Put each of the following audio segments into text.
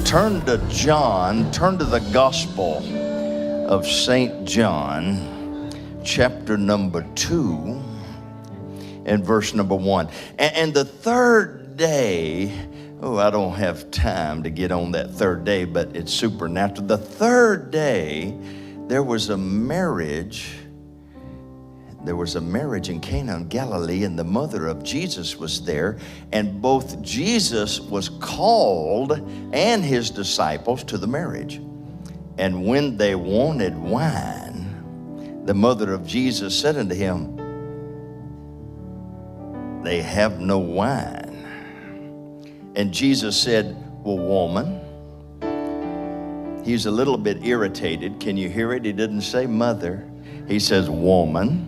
Turn to the Gospel of St. John, chapter number 2, and verse number 1. And the third day, I don't have time to get on that third day, but it's supernatural. The third day, there was a marriage. There was a marriage in Cana in Galilee, and the mother of Jesus was there, and both Jesus was called and his disciples to the marriage. And when they wanted wine, the mother of Jesus said unto him, they have no wine. And Jesus said, well, woman. He's a little bit irritated. Can you hear it? He didn't say mother. He says, woman.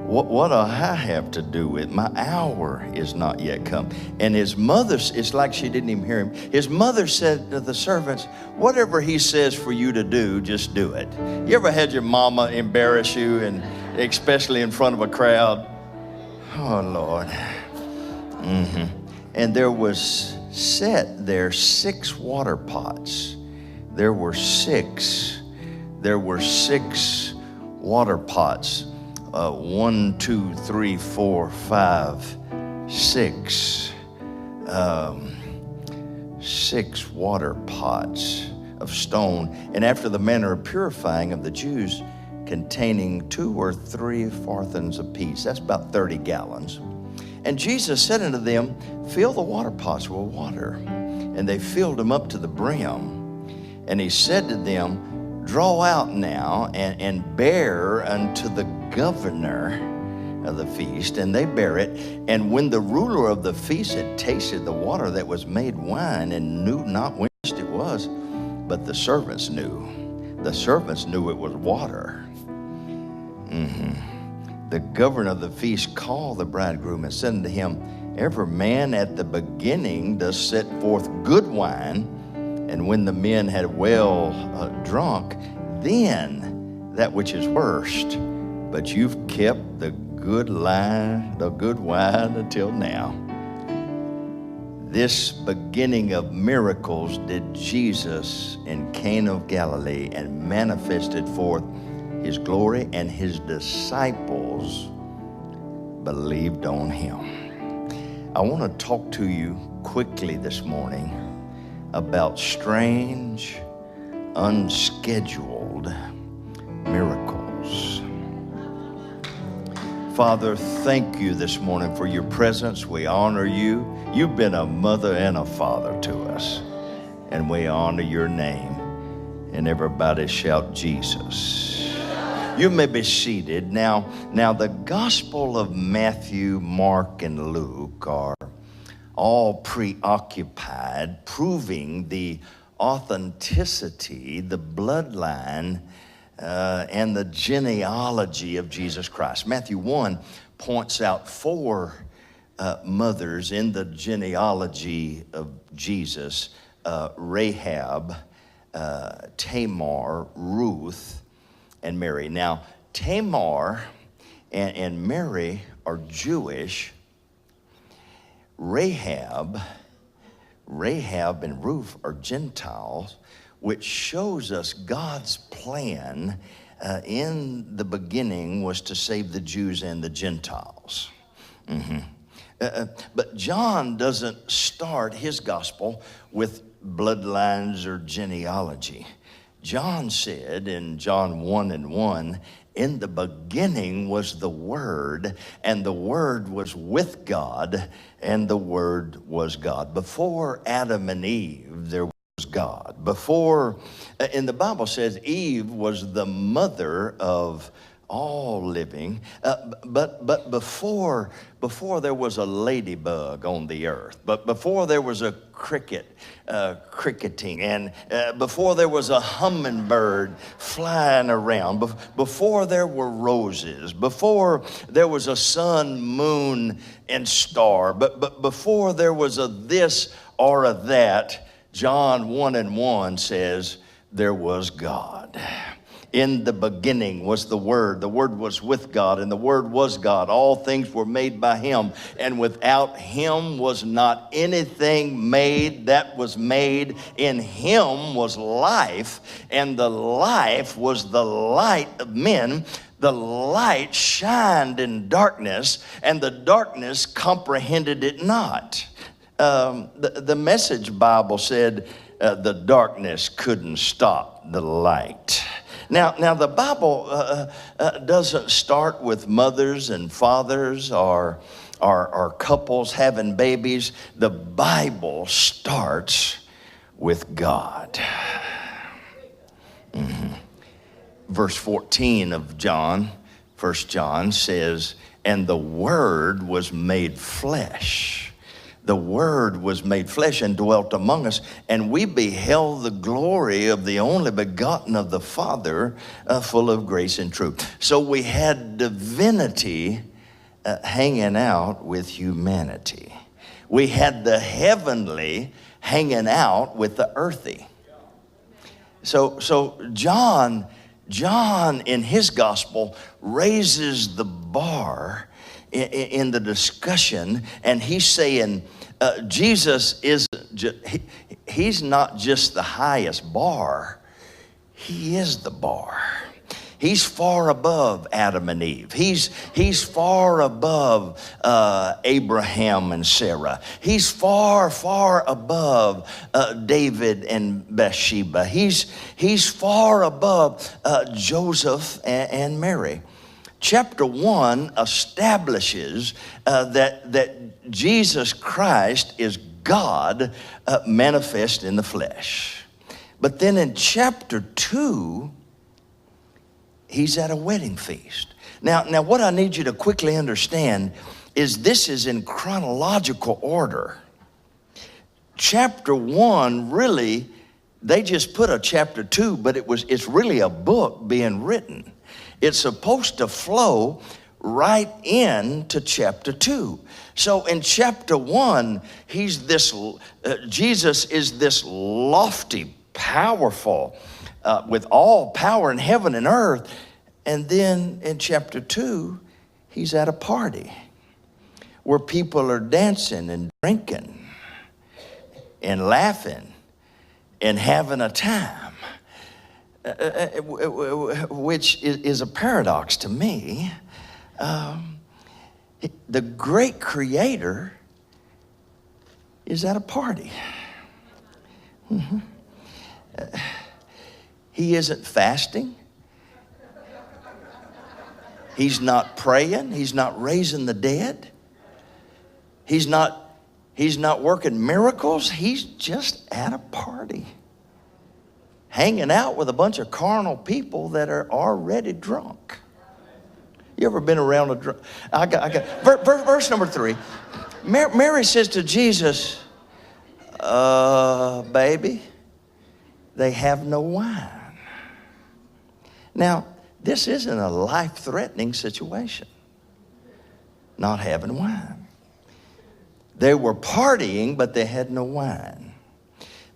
What do I have to do with? My hour is not yet come. And his mother, it's like she didn't even hear him. His mother said to the servants, whatever he says for you to do, just do it. You ever had your mama embarrass you, and especially in front of a crowd? Oh, Lord. And there was set there 6 water pots. There were six water pots. 1, 2, 3, 4, 5, 6. 6 water pots of stone, and after the manner of purifying of the Jews, containing 2 or 3 farthings apiece. That's about 30 gallons. And Jesus said unto them, fill the water pots with water. And they filled them up to the brim. And he said to them, draw out now and bear unto the governor of the feast. And they bear it. And when the ruler of the feast had tasted the water that was made wine, and knew not whence it was, but the servants knew. The servants knew it was water. The governor of the feast called the bridegroom and said unto him, every man at the beginning does set forth good wine, and when the men had well drunk, then that which is worst. But you've kept the good wine until now. This beginning of miracles did Jesus in Cana of Galilee, and manifested forth his glory, and his disciples believed on him. I want to talk to you quickly this morning about strange, unscheduled miracles. Father, thank you this morning for your presence. We honor you. You've been a mother and a father to us, and we honor your name. And everybody shout Jesus. You may be seated. Now the Gospel of Matthew, Mark, and Luke are all preoccupied proving the authenticity, the bloodline, and the genealogy of Jesus Christ. Matthew 1 points out 4 mothers in the genealogy of Jesus: Rahab, Tamar, Ruth, and Mary. Now, Tamar and Mary are Jewish. Rahab and Ruth are Gentiles, which shows us God's plan in the beginning was to save the Jews and the Gentiles. But John doesn't start his gospel with bloodlines or genealogy. John said in John 1:1, in the beginning was the Word, and the Word was with God, and the Word was God. Before Adam and Eve, there was God. Before, and the Bible says Eve was the mother of all living, but before there was a ladybug on the earth, but before there was a cricketing, and before there was a hummingbird flying around, before there were roses, before there was a sun, moon, and star, but before there was a this or a that, John 1:1 says there was God. In the beginning was the Word. The Word was with God, and the Word was God. All things were made by him, and without him was not anything made that was made. In him was life, and the life was the light of men. The light shined in darkness, and the darkness comprehended it not. The Message Bible said the darkness couldn't stop the light. Now the Bible doesn't start with mothers and fathers or couples having babies. The Bible starts with God. Verse 14 of John, 1 John says, and the Word was made flesh. The Word was made flesh and dwelt among us, and we beheld the glory of the only begotten of the Father, full of grace and truth. So we had divinity hanging out with humanity. We had the heavenly hanging out with the earthy. So John in his gospel raises the bar in the discussion, and he's saying Jesus he's not just the highest bar, he is the bar. He's far above Adam and Eve. He's far above Abraham and Sarah. He's far above David and Bathsheba. He's far above Joseph and Mary. Chapter 1 establishes that Jesus Christ is God manifest in the flesh. But then in chapter 2, he's at a wedding feast. Now what I need you to quickly understand is this is in chronological order. Chapter 1, really, they just put a chapter 2, but it's really a book being written. It's supposed to flow right into chapter 2. So in chapter 1, Jesus is this lofty, powerful, with all power in heaven and earth. And then in chapter 2, he's at a party where people are dancing and drinking and laughing and having a time, which is a paradox to me. The great creator is at a party. He isn't fasting. He's not praying. He's not raising the dead. He's not working miracles. He's just at a party, hanging out with a bunch of carnal people that are already drunk. You ever been around a drunk? Verse number 3. Mary says to Jesus, baby, they have no wine. Now, this isn't a life-threatening situation, not having wine. They were partying, but they had no wine.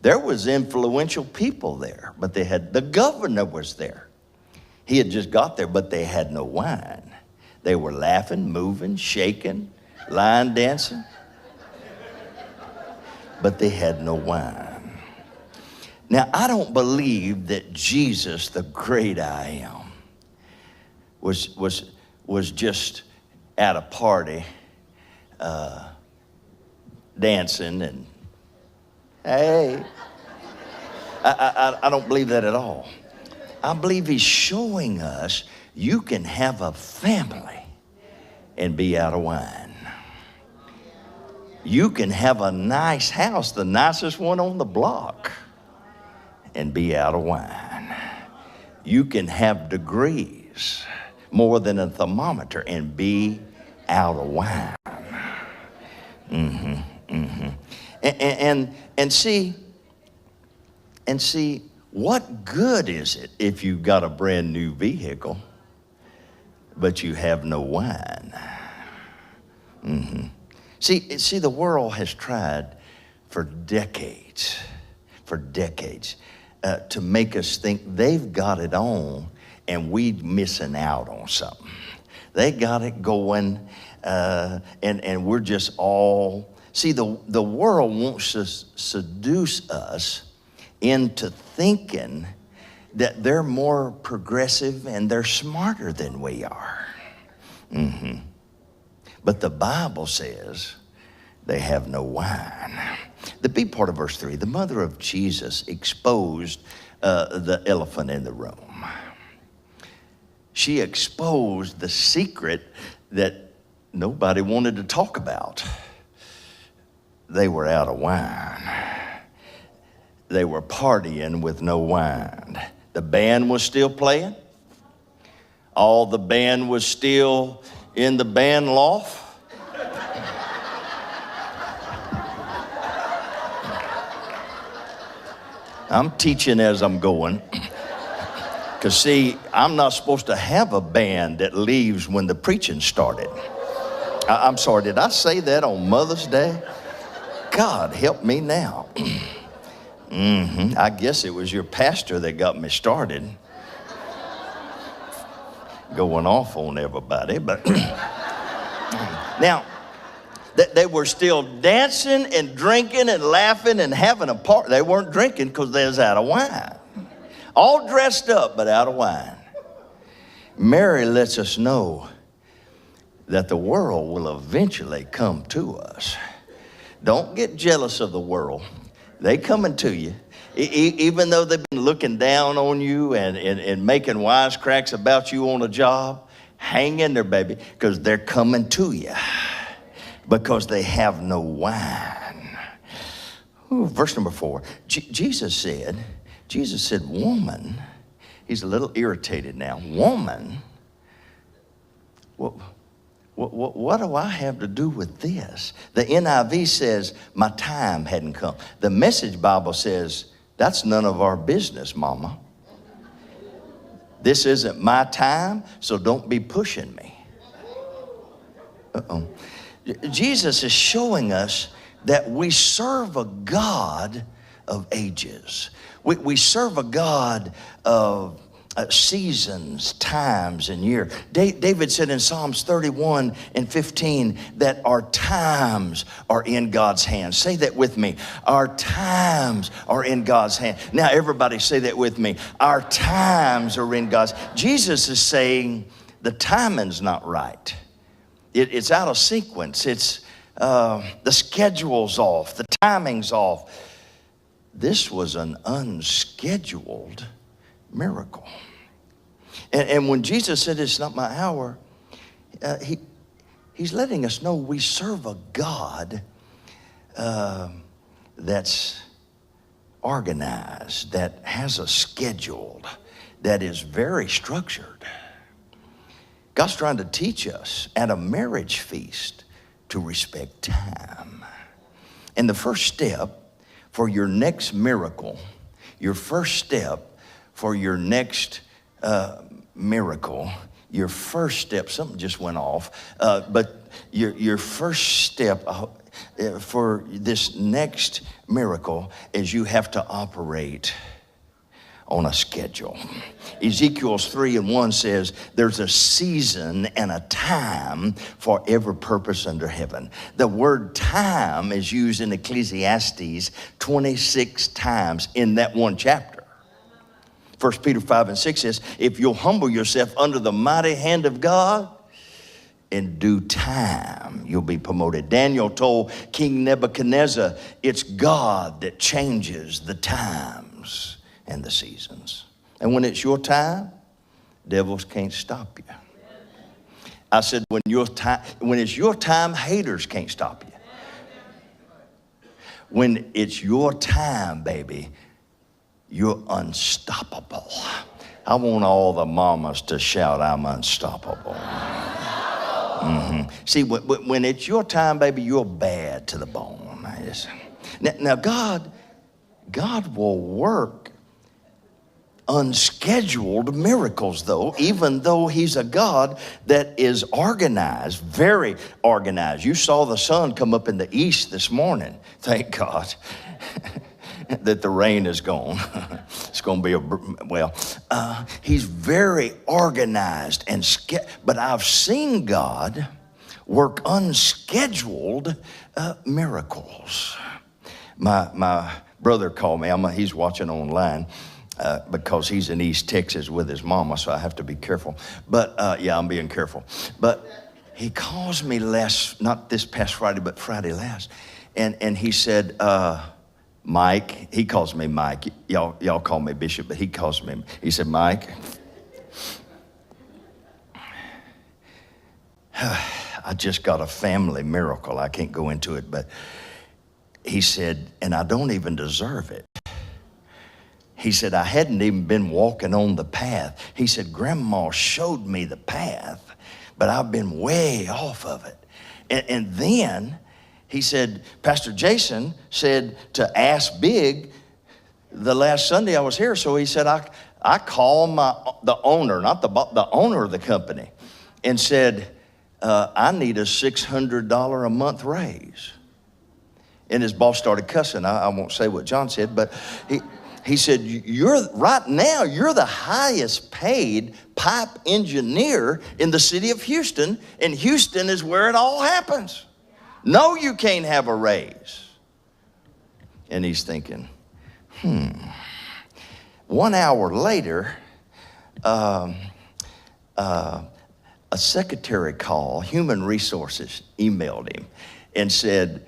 There was influential people there, but the governor was there. He had just got there, but they had no wine. They were laughing, moving, shaking, line dancing, but they had no wine. Now, I don't believe that Jesus, the great I am, was just at a party dancing and hey. I don't believe that at all. I believe he's showing us you can have a family and be out of wine. You can have a nice house, the nicest one on the block, and be out of wine. You can have degrees, more than a thermometer, and be out of wine. And see, what good is it if you've got a brand new vehicle, but you have no wine? See, the world has tried for decades to make us think they've got it on and we missing out on something. They got it going, and we're just all, see, the world wants to seduce us into thinking that they're more progressive and they're smarter than we are. But the Bible says they have no wine. The B part of verse 3, the mother of Jesus exposed the elephant in the room. She exposed the secret that nobody wanted to talk about. They were out of wine. They were partying with no wine. The band was still playing. All the band was still in the band loft. I'm teaching as I'm going. Because see, I'm not supposed to have a band that leaves when the preaching started. I'm sorry, did I say that on Mother's Day? God help me now. I guess it was your pastor that got me started. Going off on everybody, but now they were still dancing and drinking and laughing and having a party. They weren't drinking because they was out of wine. All dressed up, but out of wine. Mary lets us know that the world will eventually come to us. Don't get jealous of the world. They coming to you. Even though they've been looking down on you and making wisecracks about you on a job, hang in there, baby, because they're coming to you because they have no wine. Ooh, verse number 4, Jesus said, woman, he's a little irritated now. Woman, what do I have to do with this? The NIV says, my time hadn't come. The Message Bible says, that's none of our business, mama. This isn't my time, so don't be pushing me. Jesus is showing us that we serve a God of ages. We serve a God of seasons, times, and years. David said in Psalms 31 and 15 that our times are in God's hands. Say that with me. Our times are in God's hand. Now everybody say that with me. Our times are in God's. Jesus is saying the timing's not right. It's out of sequence. It's the schedule's off. The timing's off. This was an unscheduled miracle. And when Jesus said it's not my hour, he's letting us know we serve a God that's organized, that has a schedule, that is very structured. God's trying to teach us at a marriage feast to respect time. And the first step for your next miracle, your first step for your next miracle, your first step, something just went off, but your first step for this next miracle is you have to operate on a schedule. Ezekiel 3:1 says there's a season and a time for every purpose under heaven. The word time is used in Ecclesiastes 26 times in that one chapter. 1 Peter 5:6 says, if you'll humble yourself under the mighty hand of God, in due time you'll be promoted. Daniel told King Nebuchadnezzar, it's God that changes the times and the seasons. And when it's your time, devils can't stop you. I said, when it's your time, haters can't stop you. When it's your time, baby, you're unstoppable. I want all the mamas to shout, I'm unstoppable. See, when it's your time, baby, you're bad to the bone. Now God will work unscheduled miracles, though, even though he's a God that is organized, very organized. You saw the sun come up in the east this morning. Thank God. that the rain is gone. It's going to be he's very organized but I've seen God work unscheduled miracles. My brother called me. He's watching online because he's in East Texas with his mama, so I have to be careful. But I'm being careful. But he calls me not this past Friday, but Friday last, and he said, Mike, he calls me Mike. Y'all call me Bishop, but he calls me. He said, Mike, I just got a family miracle. I can't go into it, but he said, and I don't even deserve it. He said, I hadn't even been walking on the path. He said, Grandma showed me the path, but I've been way off of it. And then he said, Pastor Jason said to ask big the last Sunday I was here. So he said, I called the owner, not the owner of the company, and said, I need a $600 a month raise. And his boss started cussing. I won't say what John said, but he said, right now, you're the highest paid pipe engineer in the city of Houston, and Houston is where it all happens. No, you can't have a raise. And he's thinking, 1 hour later, a secretary called, Human Resources, emailed him and said,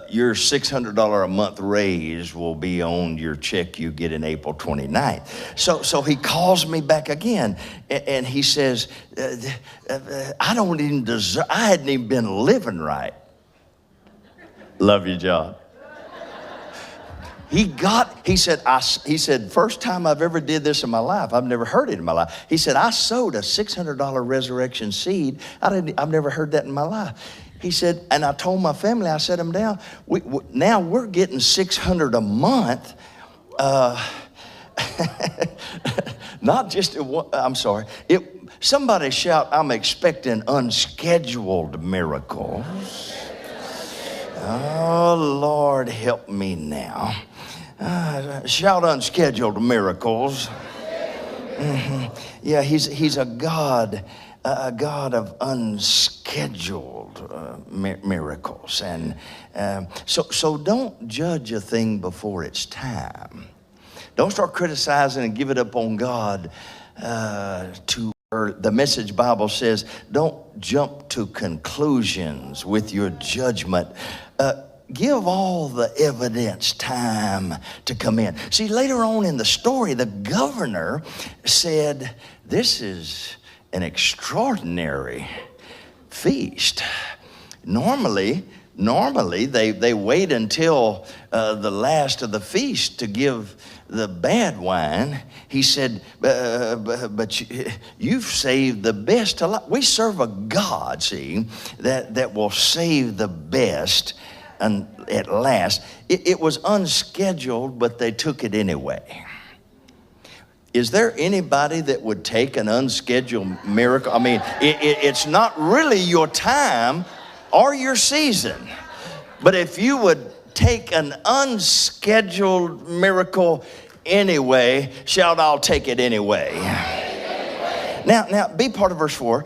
your $600 a month raise will be on your check you get in April 29th. So he calls me back again, and he says, I don't even deserve, I hadn't even been living right. Love you, John. He said, first time I've ever did this in my life. I've never heard it in my life. He said, I sowed a $600 resurrection seed. I've never heard that in my life. He said, and I told my family, I set them down. Now we're getting $600 a month. Not just, I'm sorry. Somebody shout, I'm expecting unscheduled miracles. Oh, Lord, help me now. Shout unscheduled miracles. Mm-hmm. Yeah, he's a God of unscheduled miracles. And so don't judge a thing before it's time. Don't start criticizing and give it up on God. The Message Bible says, don't jump to conclusions with your judgment. Give all the evidence time to come in. See, later on in the story, the governor said, this is an extraordinary feast. Normally they wait until the last of the feast to give the bad wine. He said, but you've saved the best. We serve a God, see, that will save the best at last. It was unscheduled, but they took it anyway. Is there anybody that would take an unscheduled miracle? I mean, it's not really your time or your season. But if you would take an unscheduled miracle anyway, shout, I'll take it anyway. Now, be part of verse 4.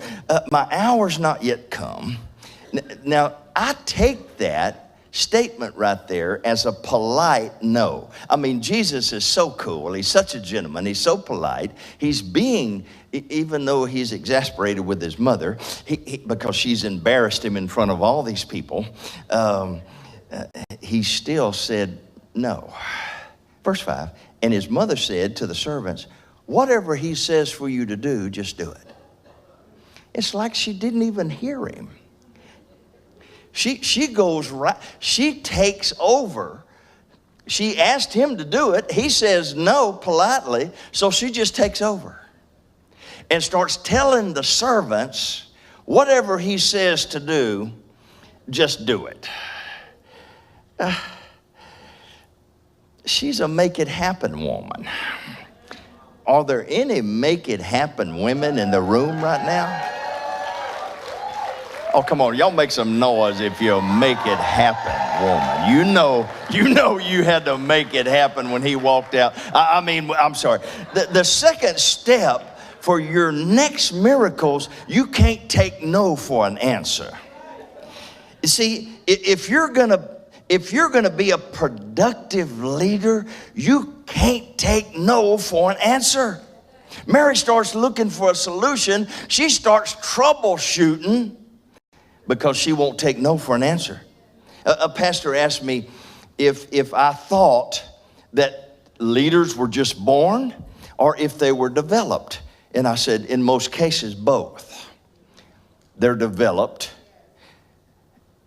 My hour's not yet come. Now, I take that statement right there as a polite no. I mean, Jesus is so cool. He's such a gentleman. He's so polite. He's being, even though he's exasperated with his mother, because she's embarrassed him in front of all these people, he still said no. Verse 5, and his mother said to the servants, whatever he says for you to do, just do it. It's like she didn't even hear him. She goes right, she takes over. She asked him to do it. He says no politely, so she just takes over and starts telling the servants, whatever he says to do, just do it. She's a make it happen woman. Are there any make it happen women in the room right now? Oh, come on, y'all make some noise if you'll make it happen. woman. You know you had to make it happen when he walked out. I'm sorry. The second step for your next miracles, you can't take no for an answer. You see, if you're gonna be a productive leader, you can't take no for an answer. Mary starts looking for a solution. She starts troubleshooting because she won't take no for an answer. A pastor asked me if I thought that leaders were just born or if they were developed. And I said, in most cases, both. They're developed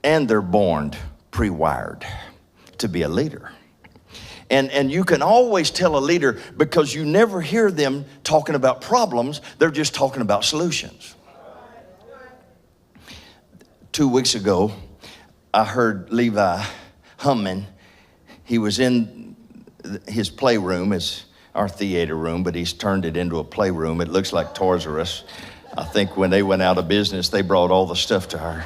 and they're born pre-wired to be a leader. And you can always tell a leader because you never hear them talking about problems. They're just talking about solutions. 2 weeks ago, I heard Levi humming. He was in his playroom. It's our theater room, but he's turned it into a playroom. It looks like Toys R Us. I think when they went out of business, they brought all the stuff to her.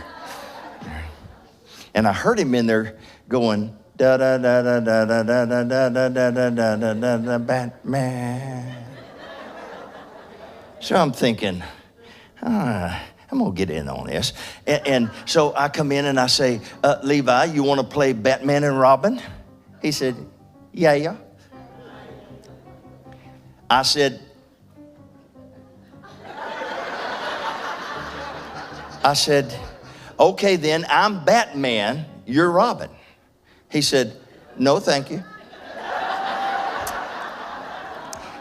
And I heard him in there going, da da da da da da da da da da da da da da Batman. So I'm thinking, I'm gonna get in on this. And so I come in and I say, Levi, you want to play Batman and Robin? He said, yeah. I said, okay then, I'm Batman, you're Robin. He said, no, thank you.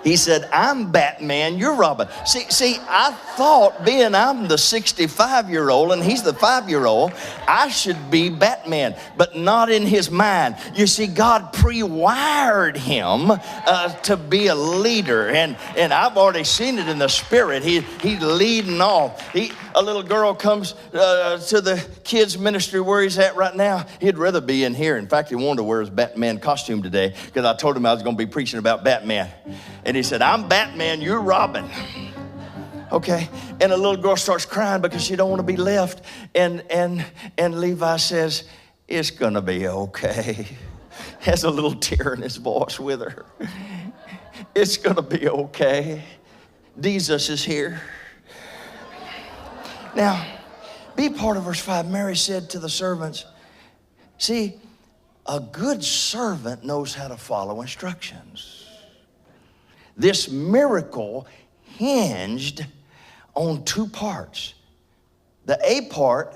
He said, I'm Batman, you're Robin. See, I thought being I'm the 65-year-old and he's the 5-year-old, I should be Batman, but not in his mind. You see, God pre-wired him to be a leader, and I've already seen it in the spirit. He's leading off. A little girl comes to the kids' ministry where he's at right now. He'd rather be in here. In fact, he wanted to wear his Batman costume today because I told him I was going to be preaching about Batman. And he said, I'm Batman, you're Robin. Okay. And a little girl starts crying because she don't want to be left. And Levi says, it's going to be okay. Has a little tear in his voice with her. It's going to be okay. Jesus is here. Now, be part of verse 5. Mary said to the servants, see, a good servant knows how to follow instructions. This miracle hinged on two parts. The A part,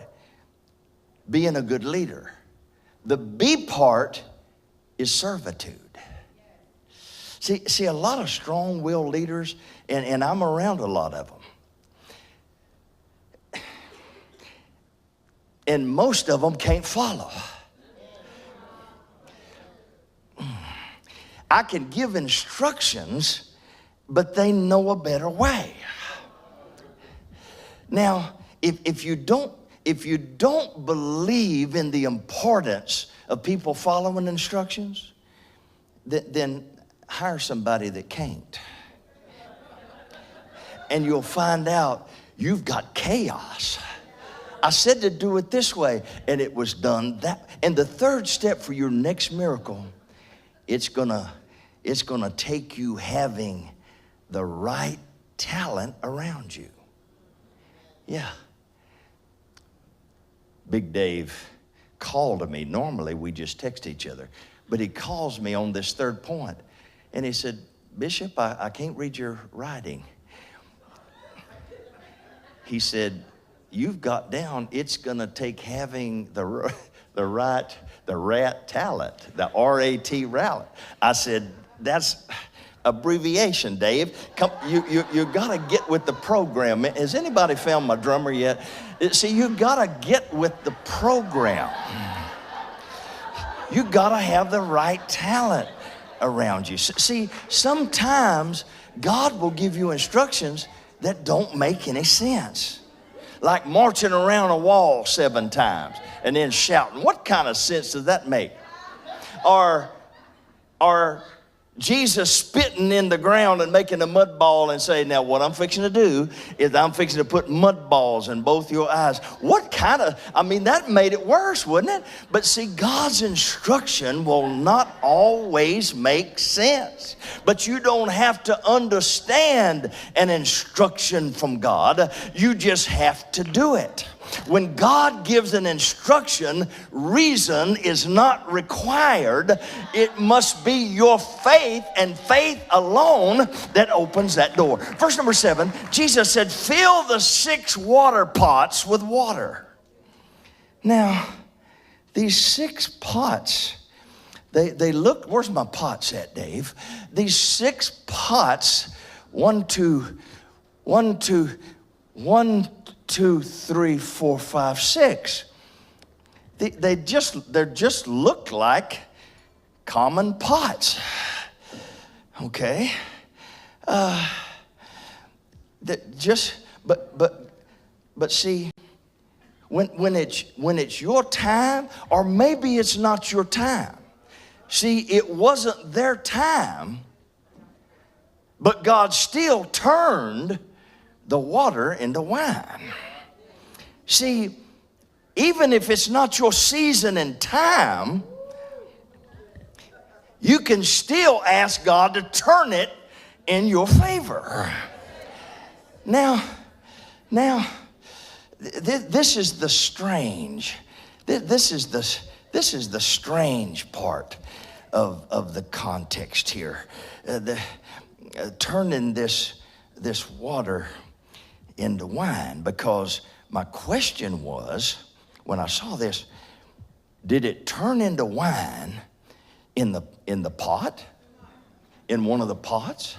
being a good leader. The B part is servitude. See, a lot of strong-willed leaders, and I'm around a lot of them. And most of them can't follow. I can give instructions, but they know a better way. Now, if you don't believe in the importance of people following instructions, then hire somebody that can't. And you'll find out you've got chaos. I said to do it this way, and it was done that. And the third step for your next miracle, it's gonna take you having the right talent around you. Yeah. Big Dave called to me. Normally we just text each other, but he calls me on this third point, and he said, Bishop, I can't read your writing. He said, you've got down, it's gonna take having the rat talent, the R-A-T rally. I said, that's abbreviation, Dave. Come, you gotta get with the program. Has anybody found my drummer yet? See, you gotta get with the program. You gotta have the right talent around you. See, sometimes God will give you instructions that don't make any sense. Like marching around a wall 7 times and then shouting. What kind of sense does that make? Or Jesus spitting in the ground and making a mud ball and saying, now what I'm fixing to do is I'm fixing to put mud balls in both your eyes. What kind of, that made it worse, wouldn't it? But see, God's instruction will not always make sense. But you don't have to understand an instruction from God. You just have to do it. When God gives an instruction, reason is not required. It must be your faith and faith alone that opens that door. Verse number 7, Jesus said, fill the 6 water pots with water. Now, these 6 pots, they look, where's my pots at, Dave? These 6 pots, 1, 2, 3, 4, 5, 6. They just look like common pots. Okay. But see, when it's your time, or maybe it's not your time. See, it wasn't their time, but God still turned the water into wine. See, even if it's not your season and time, you can still ask God to turn it in your favor. Now, this is the strange. This is the strange part of the context here. Turning this water into wine, because my question was, when I saw this, did it turn into wine in the pot, in one of the pots,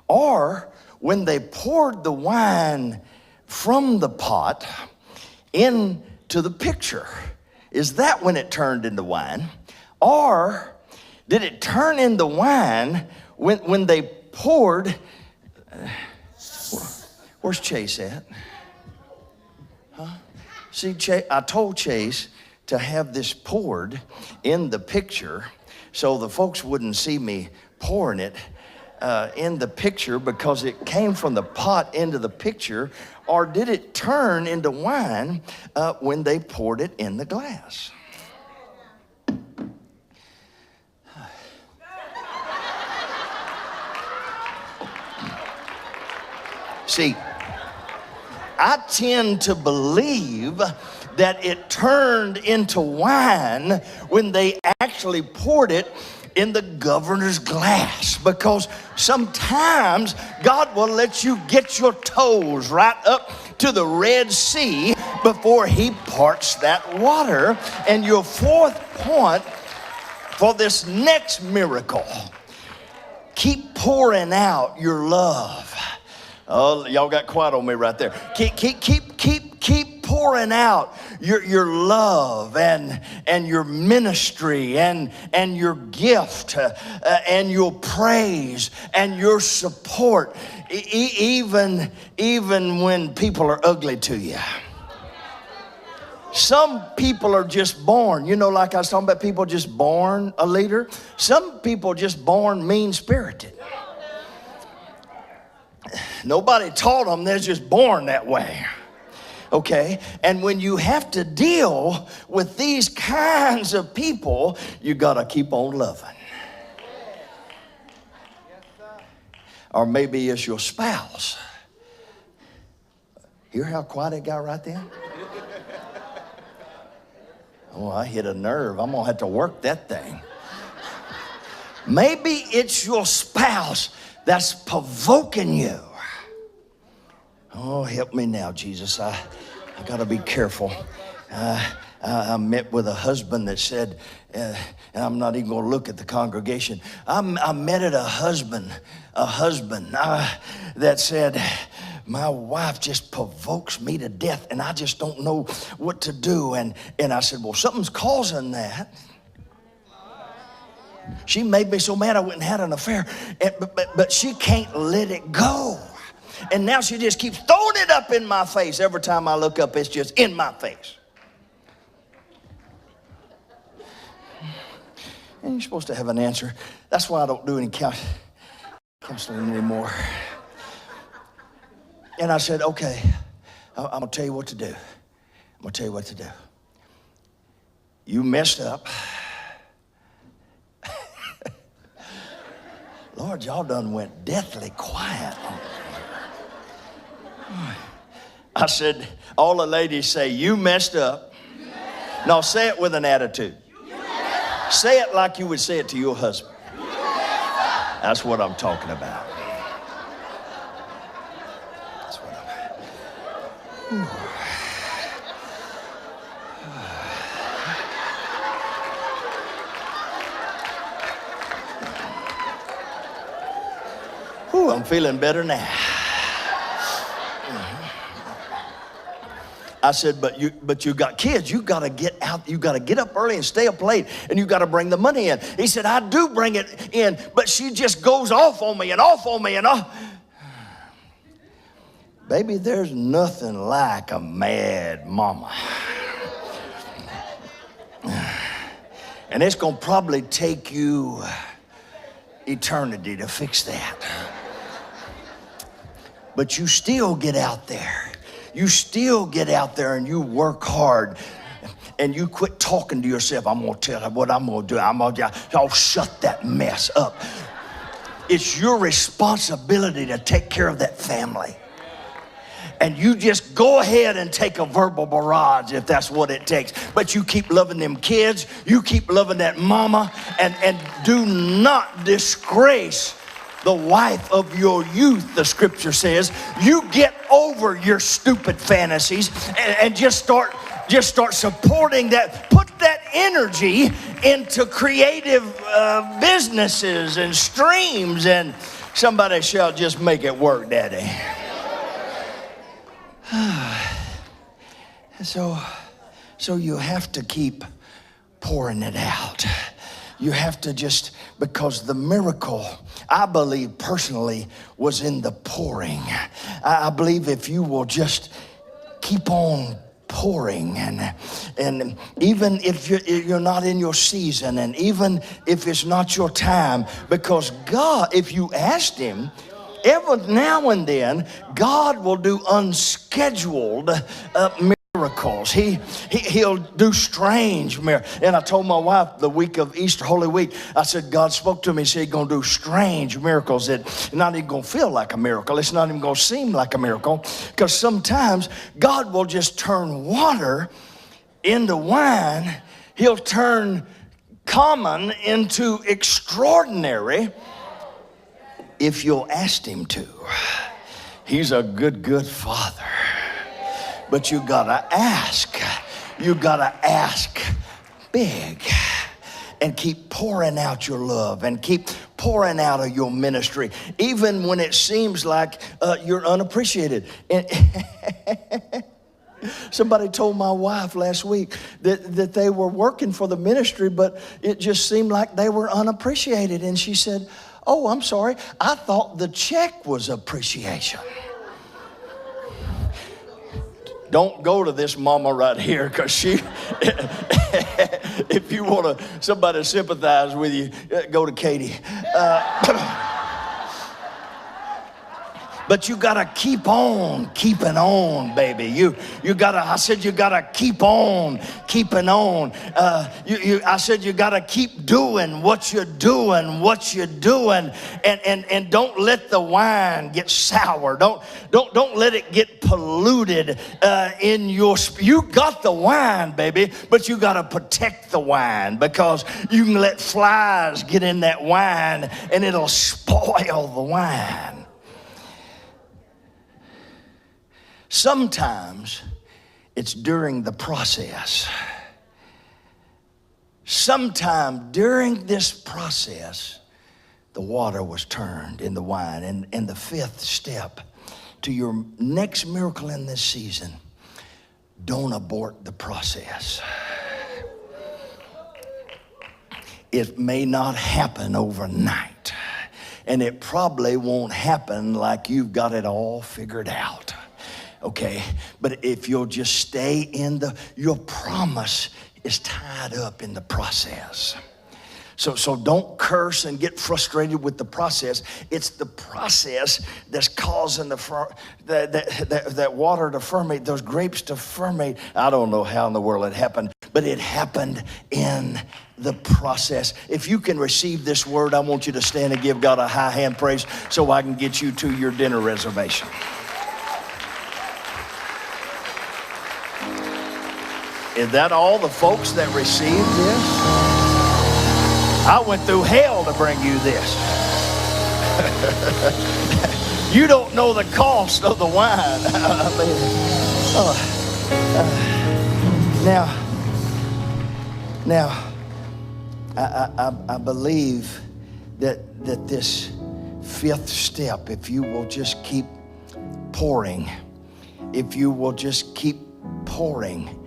or when they poured the wine from the pot into the pitcher? Is that when it turned into wine, or did it turn into wine when they poured? Where's Chase at? Huh? See, I told Chase to have this poured in the picture so the folks wouldn't see me pouring it in the picture, because it came from the pot into the picture. Or did it turn into wine when they poured it in the glass? See, I tend to believe that it turned into wine when they actually poured it in the governor's glass, because sometimes God will let you get your toes right up to the Red Sea before he parts that water. And your fourth point for this next miracle, keep pouring out your love. Oh, y'all got quiet on me right there. Keep pouring out your love and your ministry and your gift and your praise and your support, even when people are ugly to you. Some people are just born, like I was talking about people just born a leader. Some people just born mean-spirited. Nobody taught them, they're just born that way. Okay? And when you have to deal with these kinds of people, you got to keep on loving. Or maybe it's your spouse. Hear how quiet it got right then? Oh, I hit a nerve. I'm going to have to work that thing. Maybe it's your spouse that's provoking you. Oh, help me now, Jesus. I got to be careful. I met with a husband that said, and I'm not even going to look at the congregation. I met at a husband that said, my wife just provokes me to death, and I just don't know what to do. And I said, well, something's causing that. She made me so mad I went and had an affair, but she can't let it go. And now she just keeps throwing it up in my face. Every time I look up, it's just in my face. And you're supposed to have an answer. That's why I don't do any counseling anymore. And I said, okay, I'm going to tell you what to do. I'm going to tell you what to do. You messed up. Lord, y'all done went deathly quiet. I said, all the ladies say, you messed up. No, say it with an attitude. Say it like you would say it to your husband. That's what I'm talking about. That's what I'm... Ooh, I'm feeling better now. I said, but you got kids. You got to get out. You got to get up early and stay up late, and you got to bring the money in. He said, I do bring it in, but she just goes off on me and off on me and off. Baby, there's nothing like a mad mama. And it's going to probably take you eternity to fix that. But you still get out there. You still get out there and you work hard. And you quit talking to yourself. I'm going to tell her what I'm going to do. I'll shut that mess up. It's your responsibility to take care of that family. And you just go ahead and take a verbal barrage if that's what it takes. But you keep loving them kids. You keep loving that mama. And do not disgrace the wife of your youth, the scripture says. You get over your stupid fantasies and just start supporting that. Put that energy into creative businesses and streams. And somebody shout, just make it work, Daddy. So you have to keep pouring it out. You have to just, because the miracle, I believe personally, was in the pouring. I believe if you will just keep on pouring, and even if you're not in your season, and even if it's not your time, because God, if you asked him, every now and then, God will do unscheduled miracles. He'll do strange miracles. And I told my wife the week of Easter, Holy Week, I said, God spoke to me. He said, he's going to do strange miracles that not even going to feel like a miracle. It's not even going to seem like a miracle. Because sometimes God will just turn water into wine. He'll turn common into extraordinary if you'll ask him to. He's a good father. But you gotta ask. You gotta ask big. And keep pouring out your love. And keep pouring out of your ministry. Even when it seems like you're unappreciated. And somebody told my wife last week that they were working for the ministry, but it just seemed like they were unappreciated. And she said, oh, I'm sorry. I thought the check was appreciation. Don't go to this mama right here, because she, if you want somebody to sympathize with you, go to Katie. But you gotta keep on keeping on, baby. You gotta. I said you gotta keep on keeping on. I said you gotta keep doing what you're doing, and don't let the wine get sour. Don't let it get polluted in your. You got the wine, baby, but you gotta protect the wine, because you can let flies get in that wine and it'll spoil the wine. Sometimes it's during the process. Sometime during this process, the water was turned into wine. And the fifth step to your next miracle in this season, don't abort the process. It may not happen overnight, and it probably won't happen like you've got it all figured out. Okay, but if you'll just stay in your promise is tied up in the process. So don't curse and get frustrated with the process. It's the process that's causing that water to ferment, those grapes to ferment. I don't know how in the world it happened, but it happened in the process. If you can receive this word, I want you to stand and give God a high hand praise so I can get you to your dinner reservation. Is that all the folks that received this? I went through hell to bring you this. You don't know the cost of the wine. Now, I believe that this fifth step, if you will just keep pouring, if you will just keep pouring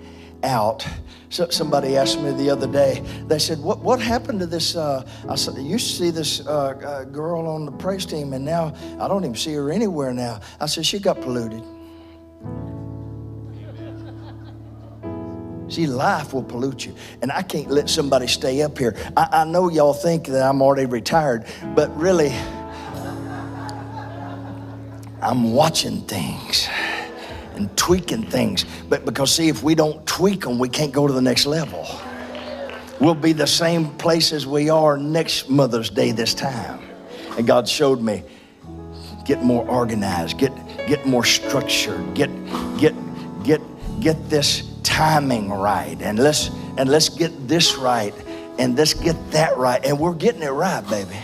out. So somebody asked me the other day, they said, what happened to this, I said, I used to see this girl on the praise team, and now I don't even see her anywhere now. I said, she got polluted. See, life will pollute you, and I can't let somebody stay up here. I know y'all think that I'm already retired, but really, I'm watching things and tweaking things. But because, see, if we don't tweak them, we can't go to the next level. We'll be the same place as we are next Mother's Day this time. And God showed me, get more organized, get more structured, get this timing right, and let's get this right, and let's get that right, and we're getting it right, baby.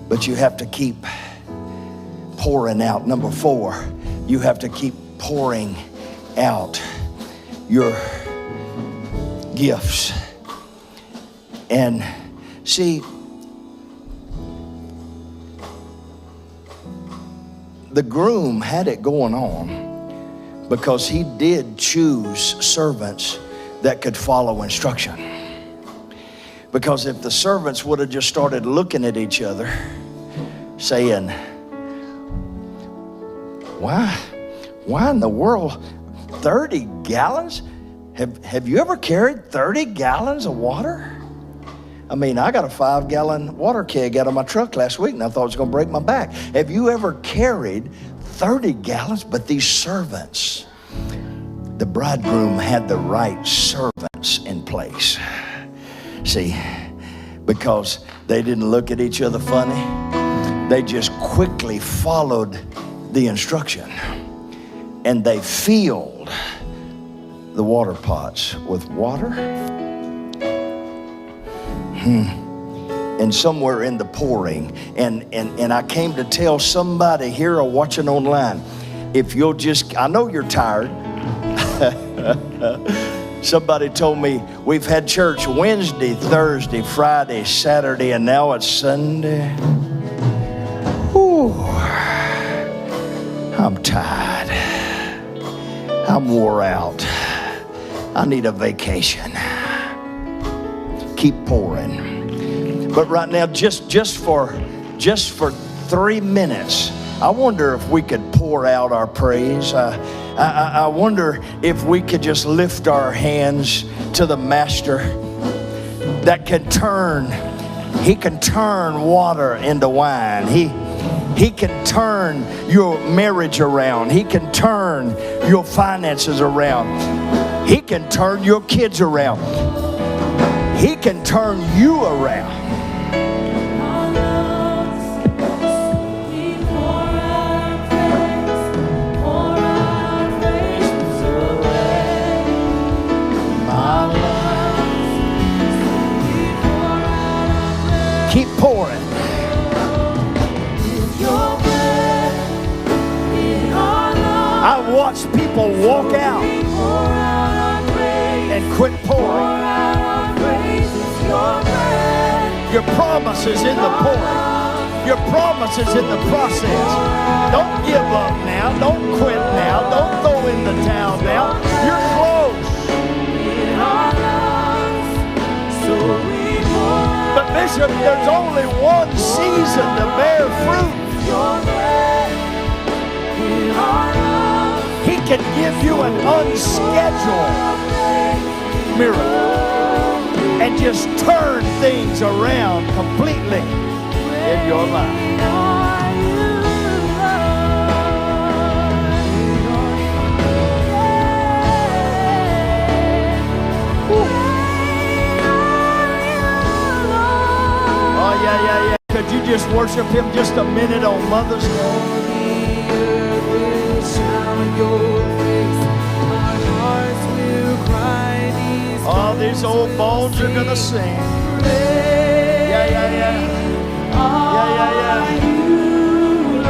But you have to keep pouring out. Number 4, you have to keep pouring out your gifts. And see, the groom had it going on because he did choose servants that could follow instruction. Because if the servants would have just started looking at each other saying, why in the world 30 gallons? Have you ever carried 30 gallons of water? I mean, I got a 5-gallon water keg out of my truck last week, and I thought it was going to break my back. Have you ever carried 30 gallons? But these servants, the bridegroom had the right servants in place. See, because they didn't look at each other funny. They just quickly followed the instruction, and they filled the water pots with water. And somewhere in the pouring, and I came to tell somebody here or watching online, if you'll just, I know you're tired. Somebody told me we've had church Wednesday, Thursday, Friday, Saturday, and now it's Sunday. Whew. I'm tired. I'm wore out. I need a vacation. Keep pouring. But right now, just for 3 minutes, I wonder if we could pour out our praise. I wonder if we could just lift our hands to the Master that can turn. He can turn water into wine. He can turn your marriage around. He can turn your finances around. He can turn your kids around. He can turn you around. Keep pouring. I watch people walk out and quit pouring. Your promise is in the pouring. Your promise is in the process. Don't give up now. Don't quit now. Don't throw in the towel now. You're close. But Bishop, there's only one season to bear fruit. He can give you an unscheduled miracle and just turn things around completely in your life. Oh, yeah. Could you just worship him just a minute on Mother's Day? Oh, these old bones are gonna sing. Yeah.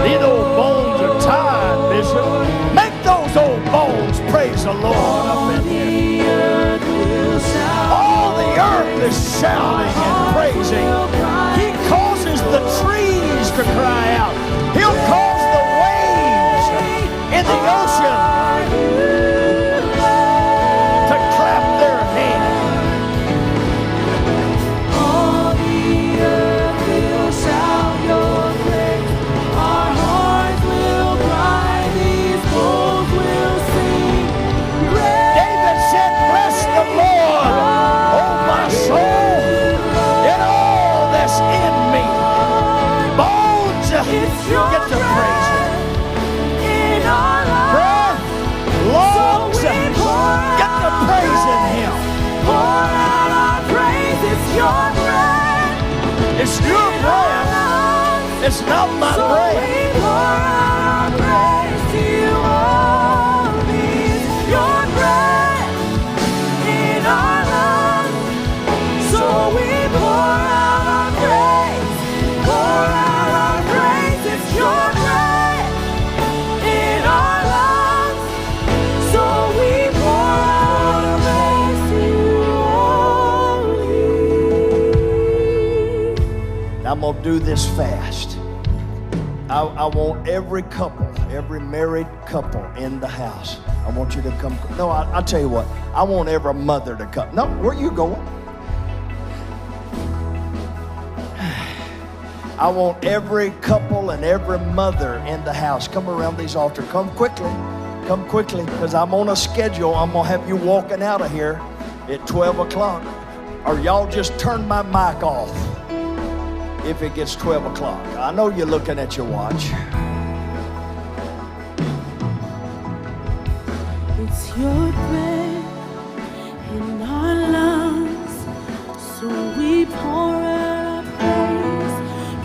These old bones are tired, Bishop. Make those old bones praise the Lord up in here. All the earth is shouting and praising. He causes the trees to cry out. He'll cause the waves in the ocean to clap their hands. All the earth will shout your praise. Our hearts will cry, these bones will sing. David said, bless the Lord, oh my soul, and all that's in me. Bones, get to praise him. Breath, lungs, get to praising him. Pour out our praise, it's your breath. It's your breath. It's not my breath. We pour out our praise to you only. It's your breath in our lungs. So we pour out our praise. Pour out our praise, it's your breath in our lungs. So we pour out our praise to you only. I'm going to do this fast. I want every couple, every married couple in the house. I want you to come. No, I'll tell you what. I want every mother to come. No, where are you going? I want every couple and every mother in the house. Come around these altars. Come quickly, because I'm on a schedule. I'm going to have you walking out of here at 12 o'clock. Or y'all just turn my mic off if it gets 12 o'clock. I know you're looking at your watch. It's your breath in our lungs, so we pour out our praise.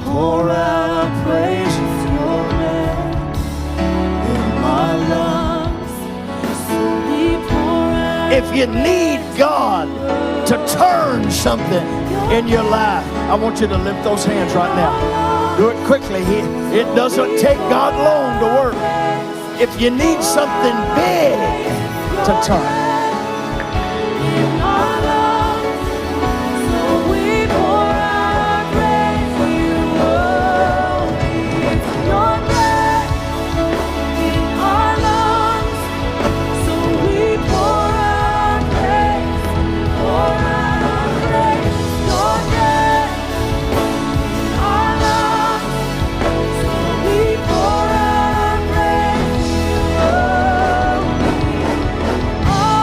Pour out our praise. It's your breath in our lungs, so we pour out. If you need God to turn something in your life, I want you to lift those hands right now. Do it quickly. It doesn't take God long to work. If you need something big to turn. Oh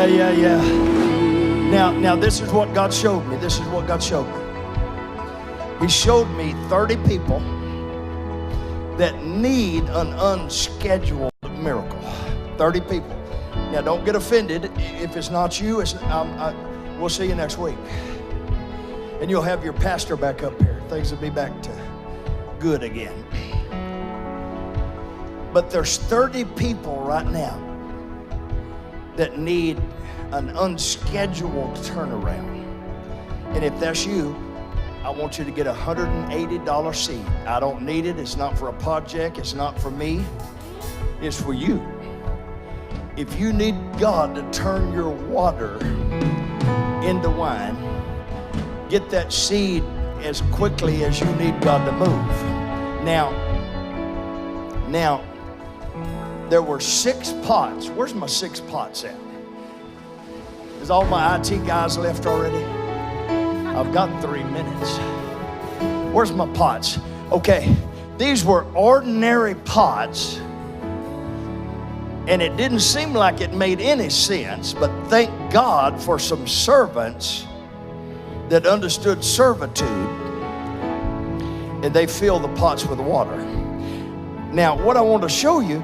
Yeah. Now this is what God showed me. This is what God showed me. He showed me 30 people that need an unscheduled miracle. 30 people. Now don't get offended if it's not you. We'll see you next week. And you'll have your pastor back up here. Things will be back to good again. But there's 30 people right now that need an unscheduled turnaround. And if that's you, I want you to get a $180 seed. I don't need it. It's not for a project. It's not for me. It's for you. If you need God to turn your water into wine, get that seed as quickly as you need God to move. Now, there were 6 pots. Where's my 6 pots at? Is all my IT guys left already? I've got 3 minutes. Where's my pots? Okay, these were ordinary pots, and it didn't seem like it made any sense, but thank God for some servants that understood servitude, and they filled the pots with water. Now, what I want to show you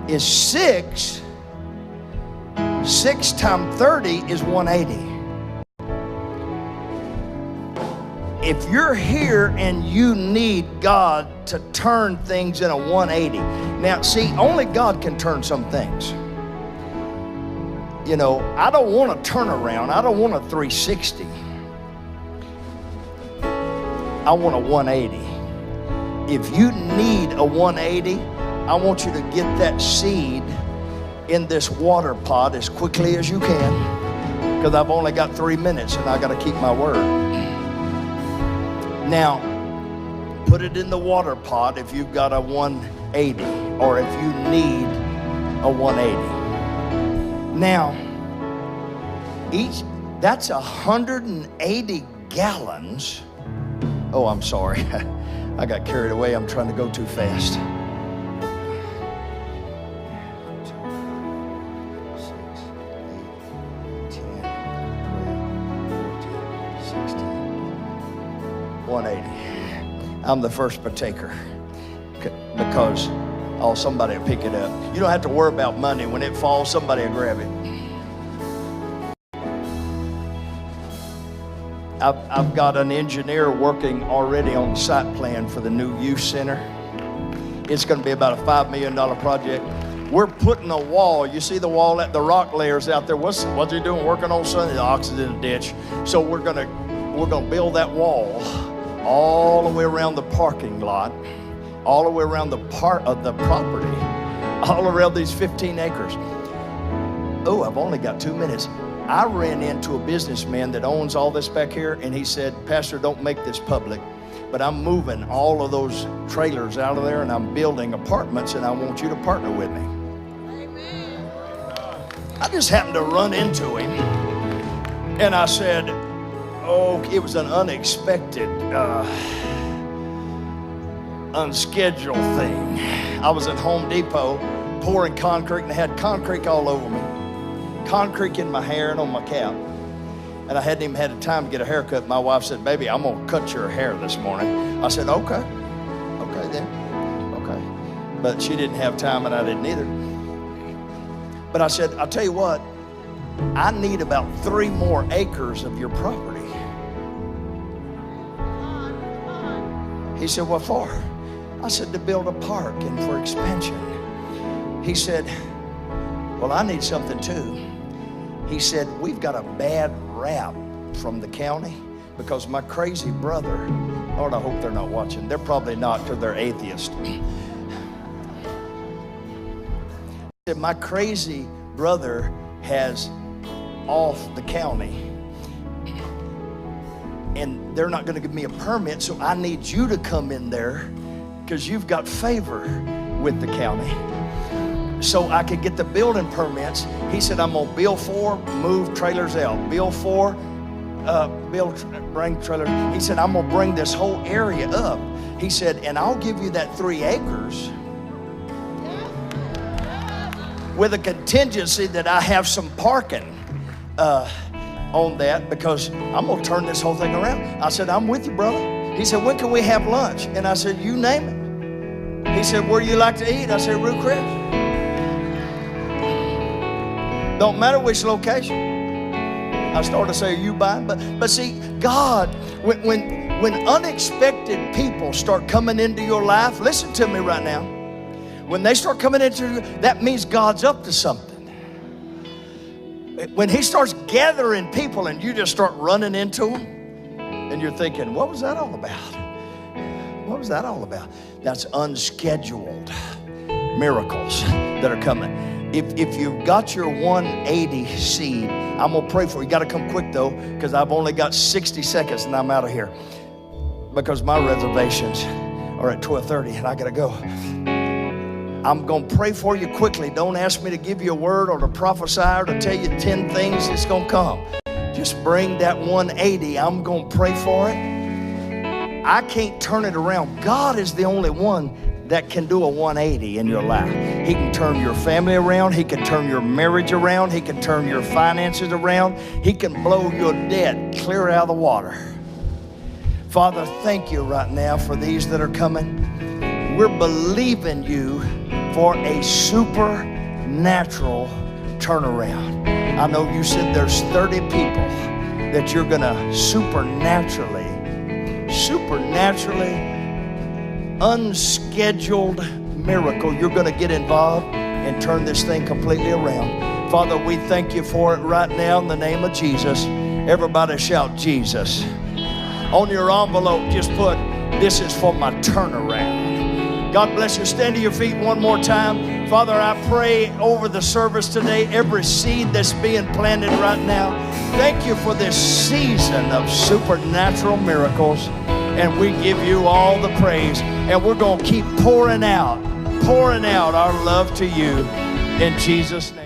is 6 times 30 is 180. If you're here and you need God to turn things in a 180, now see, only God can turn some things. You know, I don't want a turnaround. I don't want a 360. I want a 180. If you need a 180, I want you to get that seed in this water pot as quickly as you can, because I've only got 3 minutes and I got to keep my word. Now, put it in the water pot if you've got a 180 or if you need a 180. Now, that's 180 gallons. Oh, I'm sorry. I got carried away. I'm trying to go too fast. 6, 8, 10, 12, 14, 16, 180. I'm the first partaker because somebody will pick it up. You don't have to worry about money. When it falls, somebody will grab it. I've got an engineer working already on the site plan for the new youth center. It's going to be about a $5 million project. We're putting a wall. You see the wall at the rock layers out there. What's he doing? Working on Sunday? The oxygen in the ditch. So we're gonna build that wall all the way around the parking lot, all the way around the part of the property, all around these 15 acres. Oh, I've only got 2 minutes. I ran into a businessman that owns all this back here, and he said, Pastor, don't make this public, but I'm moving all of those trailers out of there, and I'm building apartments, and I want you to partner with me. Amen. I just happened to run into him, and I said, oh, it was an unexpected, unscheduled thing. I was at Home Depot pouring concrete, and they had concrete all over me. Concrete in my hair and on my cap. And I hadn't even had the time to get a haircut. My wife said, baby, I'm going to cut your hair this morning. I said, okay then. But she didn't have time and I didn't either. But I said, I'll tell you what, I need about 3 more acres of your property. He said, what for? I said, to build a park and for expansion. He said, well, I need something too. He said, we've got a bad rap from the county because my crazy brother, Lord, I hope they're not watching. They're probably not because they're atheists. He said, my crazy brother has off the county and they're not going to give me a permit, so I need you to come in there because you've got favor with the county. So I could get the building permits. He said, I'm gonna build 4, move trailers out. Build 4, bring trailers. He said, I'm gonna bring this whole area up. He said, and I'll give you that 3 acres with a contingency that I have some parking. on that because I'm going to turn this whole thing around. I said, I'm with you, brother. He said, when can we have lunch? And I said, you name it. He said, where do you like to eat? I said, Ruth Chris. Don't matter which location. I started to say, are you buying? But see, God, when unexpected people start coming into your life, listen to me right now. When they start coming into you, that means God's up to something. When he starts gathering people and you just start running into them, and you're thinking, what was that all about? What was that all about? That's unscheduled miracles that are coming. If you've got your 180 seed, I'm going to pray for you. You got to come quick, though, because I've only got 60 seconds and I'm out of here. Because my reservations are at 12:30 and I got to go. I'm going to pray for you quickly. Don't ask me to give you a word or to prophesy or to tell you 10 things that's going to come. Just bring that 180. I'm going to pray for it. I can't turn it around. God is the only one that can do a 180 in your life. He can turn your family around. He can turn your marriage around. He can turn your finances around. He can blow your debt clear out of the water. Father, thank you right now for these that are coming. We're believing you for a supernatural turnaround. I know you said there's 30 people that you're going to supernaturally, unscheduled miracle. You're going to get involved and turn this thing completely around. Father, we thank you for it right now in the name of Jesus. Everybody shout Jesus. On your envelope, just put, this is for my turnaround. God bless you. Stand to your feet one more time. Father, I pray over the service today, every seed that's being planted right now. Thank you for this season of supernatural miracles. And we give you all the praise. And we're going to keep pouring out our love to you in Jesus' name.